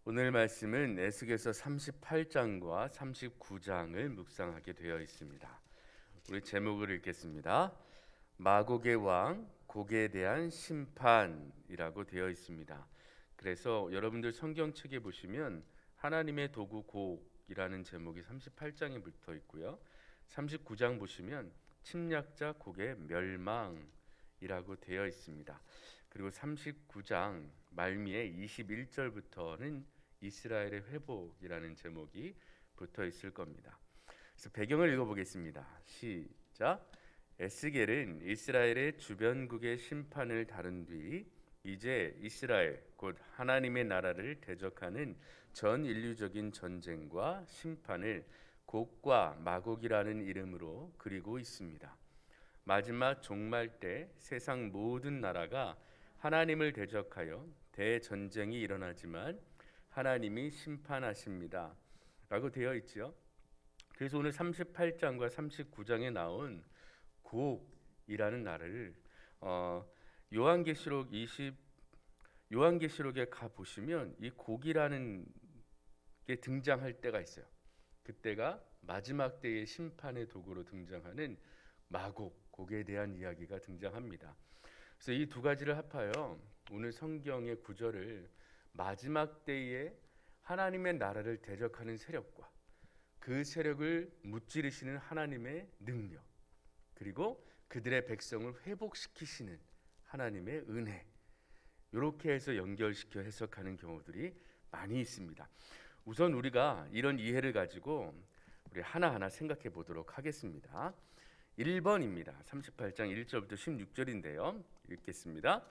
오늘 말씀은 에스겔서 38장과 39장을 묵상하게 되어 있습니다. 우리 제목을 읽겠습니다. 마곡의 왕, 곡에 대한 심판이라고 되어 있습니다. 그래서 여러분들 성경책에 보시면 하나님의 도구 곡이라는 제목이 38장에 붙어 있고요. 39장 보시면 침략자 곡의 멸망이라고 되어 있습니다. 그리고 39장 말미에 21절부터는 이스라엘의 회복이라는 제목이 붙어 있을 겁니다. 그래서 배경을 읽어보겠습니다. 시작. 에스겔은 이스라엘의 주변국의 심판을 다룬 뒤 이제 이스라엘 곧 하나님의 나라를 대적하는 전 인류적인 전쟁과 심판을 곡과 마곡이라는 이름으로 그리고 있습니다. 마지막 종말 때 세상 모든 나라가 하나님을 대적하여 대전쟁이 일어나지만 하나님이 심판하십니다 라고 되어 있죠. 그래서 오늘 38장과 39장에 나온 곡이라는 나라를 요한계시록에 가 보시면 이 곡이라는 게 등장할 때가 있어요. 그때가 마지막 때의 심판의 도구로 등장하는 마곡, 곡에 대한 이야기가 등장합니다. 그래서 이 두 가지를 합하여 오늘 성경의 구절을 마지막 때에 하나님의 나라를 대적하는 세력과 그 세력을 무찌르시는 하나님의 능력, 그리고 그들의 백성을 회복시키시는 하나님의 은혜, 이렇게 해서 연결시켜 해석하는 경우들이 많이 있습니다. 우선 우리가 이런 이해를 가지고 우리 하나하나 생각해 보도록 하겠습니다. 1번입니다. 38장 1절부터 16절인데요. 읽겠습니다.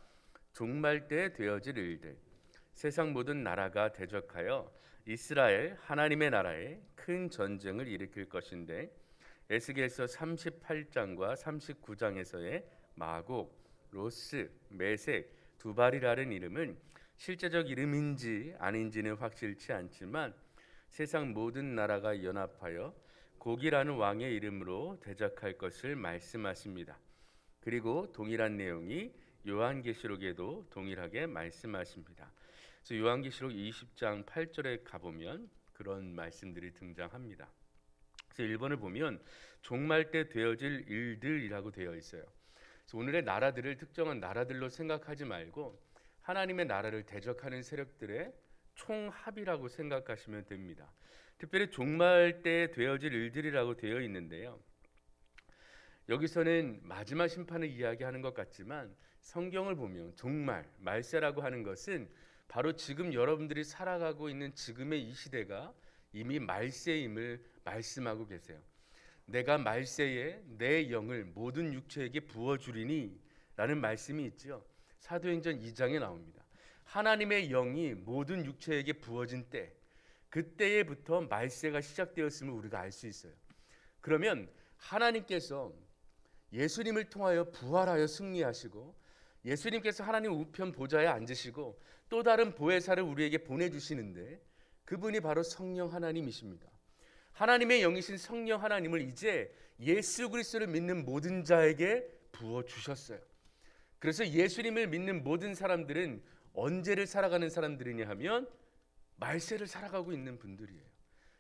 종말 때 되어질 일들. 세상 모든 나라가 대적하여 이스라엘 하나님의 나라에 큰 전쟁을 일으킬 것인데 에스겔서 38장과 39장에서의 마곡, 로스, 메색, 두발이라는 이름은 실제적 이름인지 아닌지는 확실치 않지만 세상 모든 나라가 연합하여 곡이라는 왕의 이름으로 대적할 것을 말씀하십니다. 그리고 동일한 내용이 요한계시록에도 동일하게 말씀하십니다. 그래서 요한계시록 20장 8절에 가보면 그런 말씀들이 등장합니다. 그래서 1번을 보면 종말 때 되어질 일들이라고 되어 있어요. 그래서 오늘의 나라들을 특정한 나라들로 생각하지 말고 하나님의 나라를 대적하는 세력들의 총합이라고 생각하시면 됩니다. 특별히 종말 때 되어질 일들이라고 되어 있는데요. 여기서는 마지막 심판을 이야기하는 것 같지만 성경을 보면 종말, 말세라고 하는 것은 바로 지금 여러분들이 살아가고 있는 지금의 이 시대가 이미 말세임을 말씀하고 계세요. 내가 말세에 내 영을 모든 육체에게 부어주리니 라는 말씀이 있죠. 사도행전 2장에 나옵니다. 하나님의 영이 모든 육체에게 부어진 때, 그때부터 말세가 시작되었음을 우리가 알 수 있어요. 그러면 하나님께서 예수님을 통하여 부활하여 승리하시고 예수님께서 하나님 우편 보좌에 앉으시고 또 다른 보혜사를 우리에게 보내주시는데 그분이 바로 성령 하나님이십니다. 하나님의 영이신 성령 하나님을 이제 예수 그리스도를 믿는 모든 자에게 부어주셨어요. 그래서 예수님을 믿는 모든 사람들은 언제를 살아가는 사람들이냐 하면 말세를 살아가고 있는 분들이에요.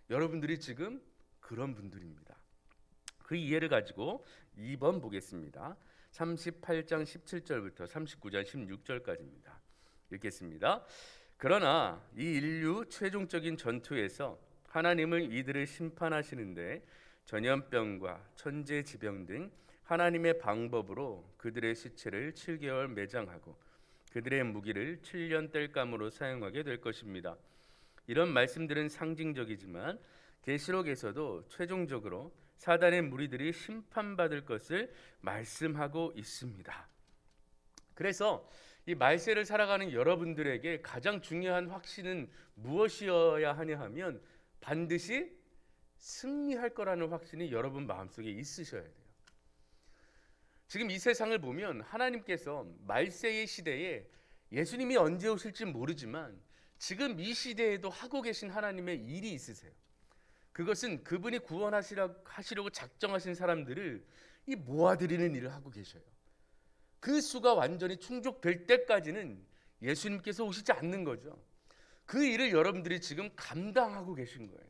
여러분들이 지금 그런 분들입니다. 그 이해를 가지고 2번 보겠습니다. 38장 17절부터 39장 16절까지입니다. 읽겠습니다. 그러나 이 인류 최종적인 전투에서 하나님을 이들을 심판하시는데 전염병과 천재지병 등 하나님의 방법으로 그들의 시체를 7개월 매장하고 그들의 무기를 7년 땔감으로 사용하게 될 것입니다. 이런 말씀들은 상징적이지만 계시록에서도 최종적으로 사단의 무리들이 심판받을 것을 말씀하고 있습니다. 그래서 이 말세를 살아가는 여러분들에게 가장 중요한 확신은 무엇이어야 하냐 하면 반드시 승리할 거라는 확신이 여러분 마음속에 있으셔야 돼요. 지금 이 세상을 보면 하나님께서 말세의 시대에 예수님이 언제 오실지 모르지만 지금 이 시대에도 하고 계신 하나님의 일이 있으세요. 그것은 그분이 구원하시려고 작정하신 사람들을 이 모아드리는 일을 하고 계셔요. 그 수가 완전히 충족될 때까지는 예수님께서 오시지 않는 거죠. 그 일을 여러분들이 지금 감당하고 계신 거예요.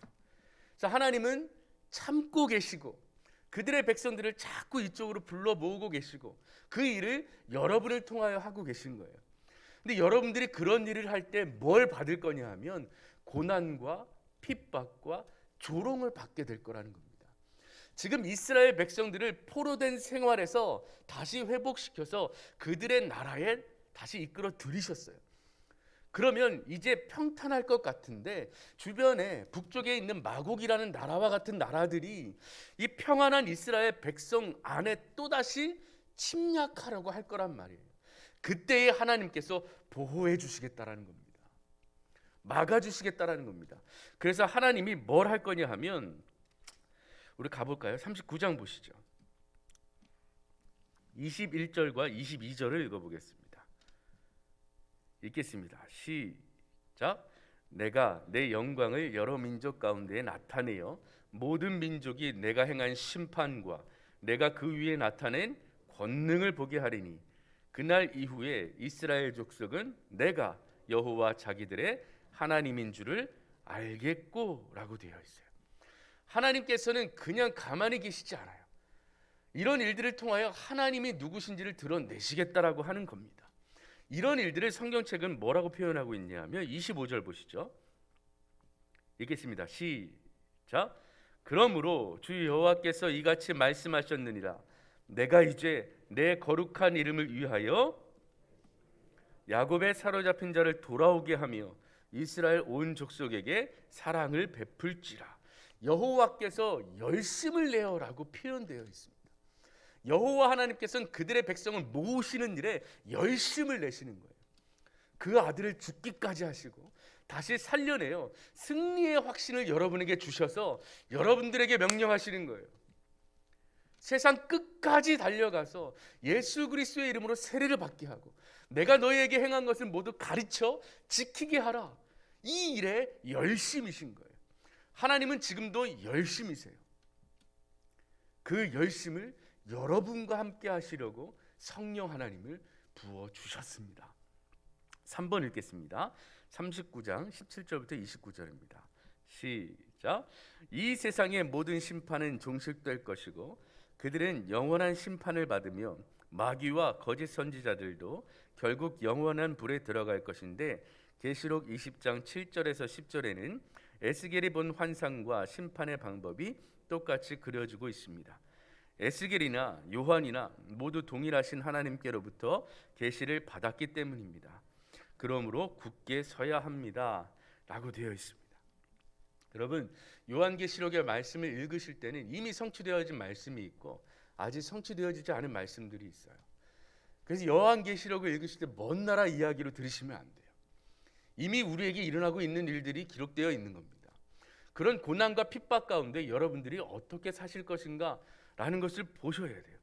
그래서 하나님은 참고 계시고 그들의 백성들을 자꾸 이쪽으로 불러 모으고 계시고 그 일을 여러분을 통하여 하고 계신 거예요. 근데 여러분들이 그런 일을 할 때 뭘 받을 거냐 하면 고난과 핍박과 조롱을 받게 될 거라는 겁니다. 지금 이스라엘 백성들을 포로된 생활에서 다시 회복시켜서 그들의 나라에 다시 이끌어 들이셨어요. 그러면 이제 평탄할 것 같은데 주변에 북쪽에 있는 마곡이라는 나라와 같은 나라들이 이 평안한 이스라엘 백성 안에 또다시 침략하려고 할 거란 말이에요. 그때에 하나님께서 보호해 주시겠다라는 겁니다. 막아 주시겠다라는 겁니다. 그래서 하나님이 뭘 할 거냐 하면 우리 가볼까요? 39장 보시죠. 21절과 22절을 읽어보겠습니다. 읽겠습니다. 시작. 내가 내 영광을 여러 민족 가운데에 나타내어 모든 민족이 내가 행한 심판과 내가 그 위에 나타낸 권능을 보게 하리니 그날 이후에 이스라엘 족속은 내가 여호와 자기들의 하나님인 줄을 알겠고 라고 되어 있어요. 하나님께서는 그냥 가만히 계시지 않아요. 이런 일들을 통하여 하나님이 누구신지를 드러내시겠다라고 하는 겁니다. 이런 일들을 성경책은 뭐라고 표현하고 있냐면 25절 보시죠. 읽겠습니다. 시작. 그러므로 주 여호와께서 이같이 말씀하셨느니라. 내가 이제 내 거룩한 이름을 위하여 야곱의 사로잡힌 자를 돌아오게 하며 이스라엘 온 족속에게 사랑을 베풀지라. 여호와께서 열심을 내어라고 표현되어 있습니다. 여호와 하나님께서는 그들의 백성을 모으시는 일에 열심을 내시는 거예요. 그 아들을 죽기까지 하시고 다시 살려내어 승리의 확신을 여러분에게 주셔서 여러분들에게 명령하시는 거예요. 세상 끝까지 달려가서 예수 그리스도의 이름으로 세례를 받게 하고 내가 너희에게 행한 것을 모두 가르쳐 지키게 하라. 이 일에 열심이신 거예요. 하나님은 지금도 열심이세요. 그 열심을 여러분과 함께 하시려고 성령 하나님을 부어주셨습니다. 3번 읽겠습니다. 39장 17절부터 29절입니다. 시작. 이 세상의 모든 심판은 종식될 것이고 그들은 영원한 심판을 받으며 마귀와 거짓 선지자들도 결국 영원한 불에 들어갈 것인데 계시록 20장 7절에서 10절에는 에스겔이 본 환상과 심판의 방법이 똑같이 그려지고 있습니다. 에스겔이나 요한이나 모두 동일하신 하나님께로부터 계시를 받았기 때문입니다. 그러므로 굳게 서야 합니다 라고 되어 있습니다. 여러분, 요한계시록의 말씀을 읽으실 때는 이미 성취되어진 말씀이 있고 아직 성취되어지지 않은 말씀들이 있어요. 그래서 요한계시록을 읽으실 때 먼 나라 이야기로 들으시면 안 돼요. 이미 우리에게 일어나고 있는 일들이 기록되어 있는 겁니다. 그런 고난과 핍박 가운데 여러분들이 어떻게 사실 것인가 라는 것을 보셔야 돼요.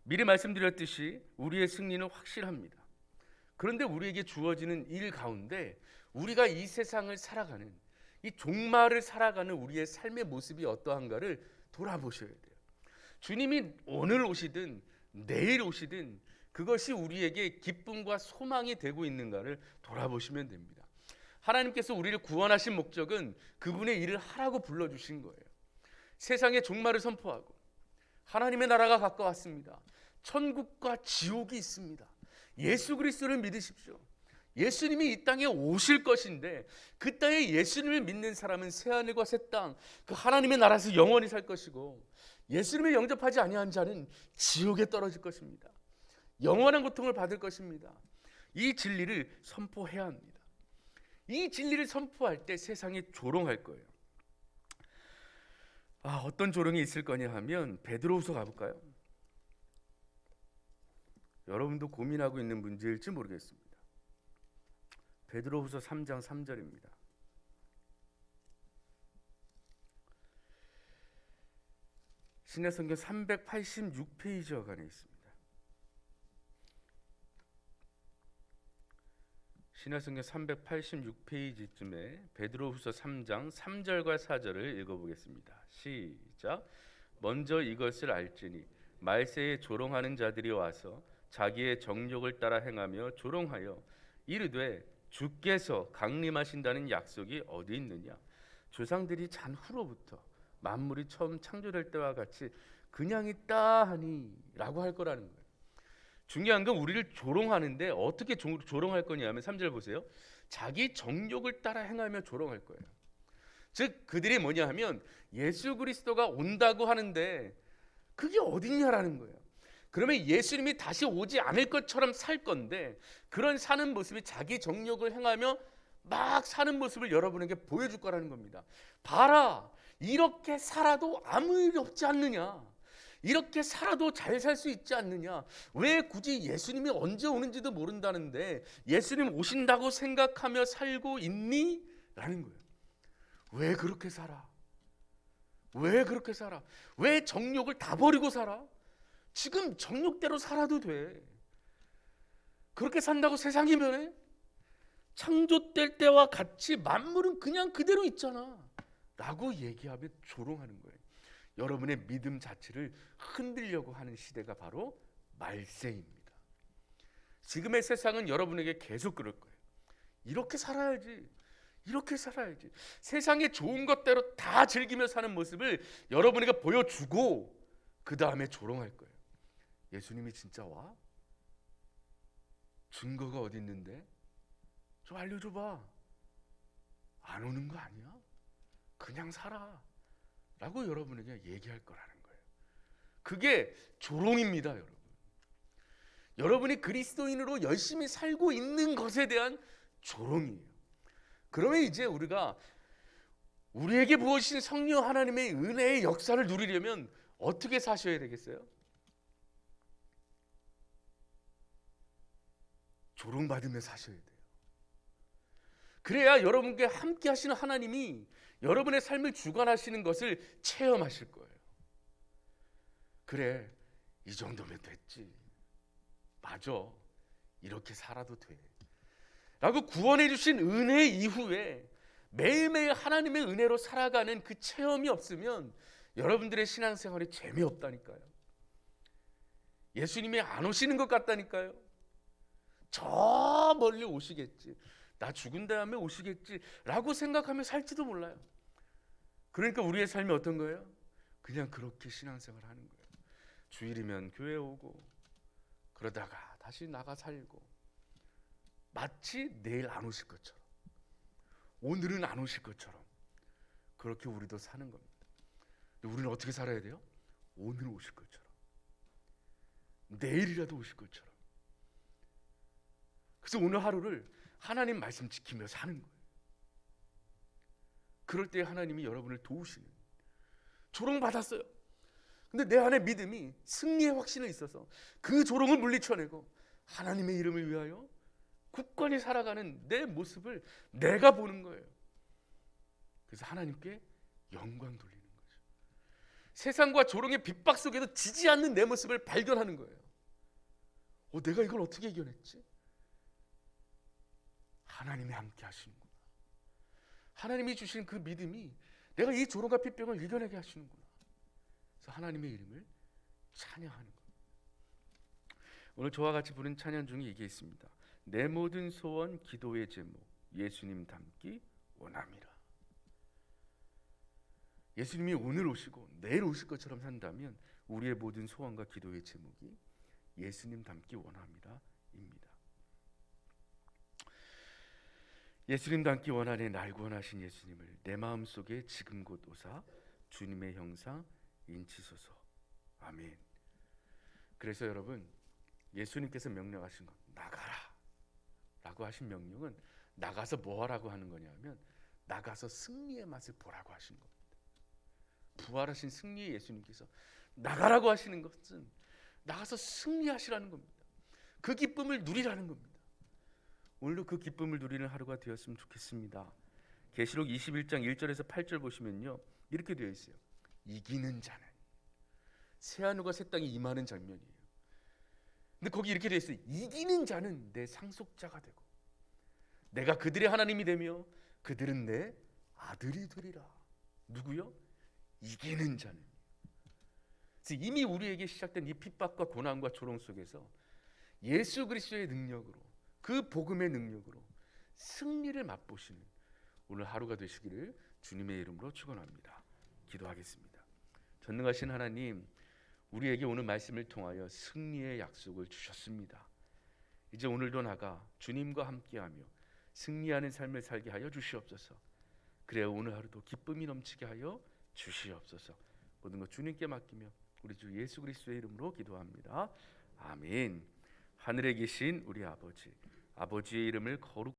미리 말씀드렸듯이 우리의 승리는 확실합니다. 그런데 우리에게 주어지는 일 가운데 우리가 이 세상을 살아가는 이 종말을 살아가는 우리의 삶의 모습이 어떠한가를 돌아보셔야 돼요. 주님이 오늘 오시든 내일 오시든 그것이 우리에게 기쁨과 소망이 되고 있는가를 돌아보시면 됩니다. 하나님께서 우리를 구원하신 목적은 그분의 일을 하라고 불러주신 거예요. 세상의 종말을 선포하고 하나님의 나라가 가까웠습니다. 천국과 지옥이 있습니다. 예수 그리스도를 믿으십시오. 예수님이 이 땅에 오실 것인데 그 땅에 예수님을 믿는 사람은 새하늘과 새 땅 그 하나님의 나라에서 영원히 살 것이고 예수님을 영접하지 아니한 자는 지옥에 떨어질 것입니다. 영원한 고통을 받을 것입니다. 이 진리를 선포해야 합니다. 이 진리를 선포할 때 세상이 조롱할 거예요. 어떤 조롱이 있을 거냐 하면 베드로후서 가볼까요? 여러분도 고민하고 있는 문제일지 모르겠습니다. 베드로후서 3장 3절입니다. 신약성경 386페이지 어간에 있습니다. 신약성경 386페이지쯤에 베드로후서 3장 3절과 4절을 읽어보겠습니다. 시작. 먼저 이것을 알지니 말세에 조롱하는 자들이 와서 자기의 정욕을 따라 행하며 조롱하여 이르되 주께서 강림하신다는 약속이 어디 있느냐? 조상들이 잔후로부터 만물이 처음 창조될 때와 같이 그냥 있다 하니라고 할 거라는 거예요. 중요한 건 우리를 조롱하는데 어떻게 조롱할 거냐면 3절 보세요. 자기 정욕을 따라 행하며 조롱할 거예요. 즉 그들이 뭐냐 하면 예수 그리스도가 온다고 하는데 그게 어딨냐라는 거예요. 그러면 예수님이 다시 오지 않을 것처럼 살 건데 그런 사는 모습이 자기 정욕을 행하며 막 사는 모습을 여러분에게 보여줄 거라는 겁니다. 봐라, 이렇게 살아도 아무 일이 없지 않느냐, 이렇게 살아도 잘 살 수 있지 않느냐, 왜 굳이 예수님이 언제 오는지도 모른다는데 예수님 오신다고 생각하며 살고 있니? 라는 거예요. 왜 그렇게 살아? 왜 그렇게 살아? 왜 정욕을 다 버리고 살아? 지금 정욕대로 살아도 돼. 그렇게 산다고 세상이 변해? 창조될 때와 같이 만물은 그냥 그대로 있잖아 라고 얘기하며 조롱하는 거예요. 여러분의 믿음 자체를 흔들려고 하는 시대가 바로 말세입니다. 지금의 세상은 여러분에게 계속 그럴 거예요. 이렇게 살아야지, 이렇게 살아야지. 세상의 좋은 것대로 다 즐기며 사는 모습을 여러분에게 보여주고 그 다음에 조롱할 거예요. 예수님이 진짜 와? 증거가 어디 있는데? 좀 알려줘봐. 안 오는 거 아니야? 그냥 살아 라고 여러분에게 얘기할 거라는 거예요. 그게 조롱입니다. 여러분, 여러분이 그리스도인으로 열심히 살고 있는 것에 대한 조롱이에요. 그러면 이제 우리가 우리에게 부어주신 성령 하나님의 은혜의 역사를 누리려면 어떻게 사셔야 되겠어요? 조롱받으며 사셔야 돼요. 그래야 여러분께 함께 하시는 하나님이 여러분의 삶을 주관하시는 것을 체험하실 거예요. 그래, 이 정도면 됐지, 맞아, 이렇게 살아도 돼 라고 구원해 주신 은혜 이후에 매일매일 하나님의 은혜로 살아가는 그 체험이 없으면 여러분들의 신앙생활이 재미없다니까요. 예수님이 안 오시는 것 같다니까요. 저 멀리 오시겠지, 나 죽은 다음에 오시겠지 라고 생각하며 살지도 몰라요. 그러니까 우리의 삶이 어떤 거예요? 그냥 그렇게 신앙생활 하는 거예요. 주일이면 교회 오고 그러다가 다시 나가 살고, 마치 내일 안 오실 것처럼, 오늘은 안 오실 것처럼 그렇게 우리도 사는 겁니다. 근데 우리는 어떻게 살아야 돼요? 오늘 오실 것처럼, 내일이라도 오실 것처럼. 그래서 오늘 하루를 하나님 말씀 지키며 사는 거예요. 그럴 때 하나님이 여러분을 도우시는, 조롱받았어요. 근데 내 안에 믿음이, 승리의 확신이 있어서 그 조롱을 물리쳐내고 하나님의 이름을 위하여 굳건히 살아가는 내 모습을 내가 보는 거예요. 그래서 하나님께 영광 돌리는 거죠. 세상과 조롱의 핍박 속에도 지지 않는 내 모습을 발견하는 거예요. 내가 이걸 어떻게 이겨냈지? 하나님이 함께 하시는구나. 하나님이 주신 그 믿음이 내가 이 조롱과 핍박을 이겨내게 하시는구나. 그래서 하나님의 이름을 찬양하는 겁니다. 오늘 저와 같이 부른 찬양 중에 이게 있습니다. 내 모든 소원 기도의 제목, 예수님 닮기 원함이라. 예수님이 오늘 오시고 내일 오실 것처럼 산다면 우리의 모든 소원과 기도의 제목이 예수님 닮기 원함이라 입니다. 예수님 닮기 원하네 날 구원하신 예수님을 내 마음속에 지금 곧 오사 주님의 형상 인치소서. 아멘. 그래서 여러분, 예수님께서 명령하신 것, 나가라 라고 하신 명령은 나가서 뭐 하라고 하는 거냐면 나가서 승리의 맛을 보라고 하신 겁니다. 부활하신 승리의 예수님께서 나가라고 하시는 것은 나가서 승리하시라는 겁니다. 그 기쁨을 누리라는 겁니다. 오늘도 그 기쁨을 누리는 하루가 되었으면 좋겠습니다. 계시록 21장 1절에서 8절 보시면요, 이렇게 되어 있어요. 이기는 자는, 새하늘과 새 땅이 임하는 장면이에요. 근데 거기 이렇게 되어 있어요. 이기는 자는 내 상속자가 되고 내가 그들의 하나님이 되며 그들은 내 아들이 되리라. 누구요? 이기는 자는. 그래서 이미 우리에게 시작된 이 핍박과 고난과 조롱 속에서 예수 그리스도의 능력으로, 그 복음의 능력으로 승리를 맛보시는 오늘 하루가 되시기를 주님의 이름으로 축원합니다. 기도하겠습니다. 전능하신 하나님, 우리에게 오늘 말씀을 통하여 승리의 약속을 주셨습니다. 이제 오늘도 나가 주님과 함께하며 승리하는 삶을 살게 하여 주시옵소서. 그래야 오늘 하루도 기쁨이 넘치게 하여 주시옵소서. 모든 것 주님께 맡기며 우리 주 예수 그리스도의 이름으로 기도합니다. 아멘. 하늘에 계신 우리 아버지, 아버지의 이름을 거룩